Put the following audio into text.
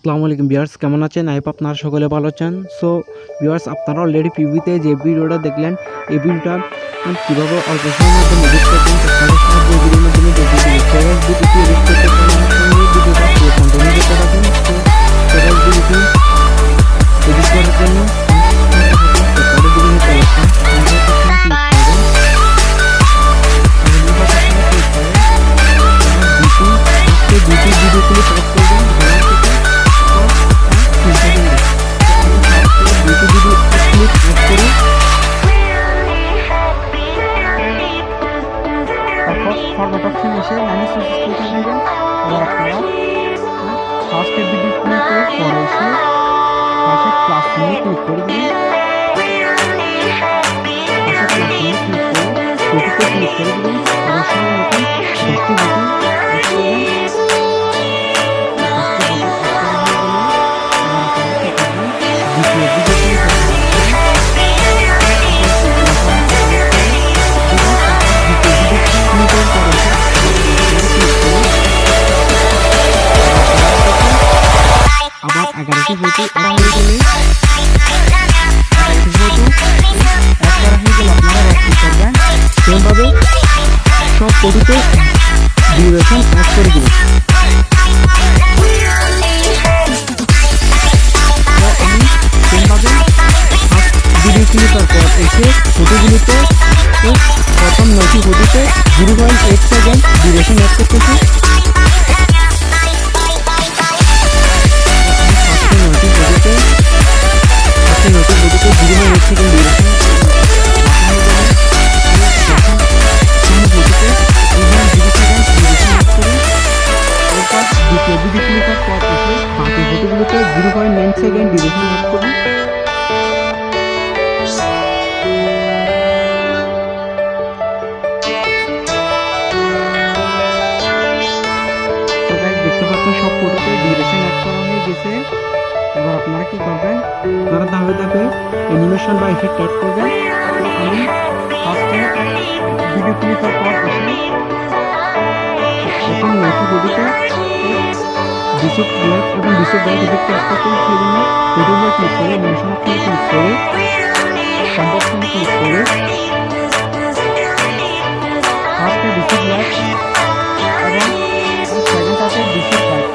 আসসালামু আলাইকুম ভিউয়ার্স, কেমন আছেন? আই হোপ আপনারা সকলে ভালো আছেন। সো ভিউয়ার্স, আপনারা অলরেডি পিভিতে যে ভিডিওটা দেখলেন, এই ভিডিওটা কীভাবে অল্প সময়ের মধ্যে এডিট করবেন আপনাদের সাহায্যে ভিডিওর মাধ্যমে দেখিয়েছি। সবাই ভিডিওটি এডিট করতে পারেন, ভিডিওটা পুরো কন্টিনিউ করতে থাকুন। তো সবাই ভিডিওটি এডিট করার জন্য ফরম্যাট অপশন এসে মাইনাস ক্লিক করবেন। এবার আপনারা ফার্স্ট ভিডিও ক্লিক করে পরে এসে পাশে প্লাস চিহ্নে ক্লিক করে দিন। ক্লিক করে দিন অবশ্যই নতুন দশটি বাটন আবার 11টি ফটো এরা হয়ে গেলে আপনারা কি করবেন, সেমভাবে সব ফটোতে ডিউরেশন অ্যাড করে দেবেন। আমি সেমভাবে ভিডিও ক্লিপার পর এসে ফটোগুলিতে প্রথম 9টি ফটোতে 0.8 সেকেন্ড ডিউরেশন অ্যাড করতেছি। ফটোগুলোতে 0.9 সেকেন্ড ডিউরেশন অ্যাড করুন। দেখতে পাচ্ছেন সব ফটোতে ডিউরেশন অ্যাড করা হয়ে গেছে। এবার আপনারা কি করবেন, তারা ধাপে ধাপে অ্যানিমেশন বা ইফেক্ট অ্যাড করবেন। আমি ফার্স্টে ভিডিও ক্লিপার পর এসে প্রথম 9টি ভিডিওতে ডিসেট লেফট এবং ডিসেট রাইট ইফেক্ট অ্যাড করতে সেজন্য ভিডিওতে ক্লিক করে অ্যানিমেশন অপশনে ক্লিক করে সম্ভব অপশনে ক্লিক করে ফার্স্টে ডিসেট লেফট এবং সেকেন্ডটাতে ডিসেট রাইট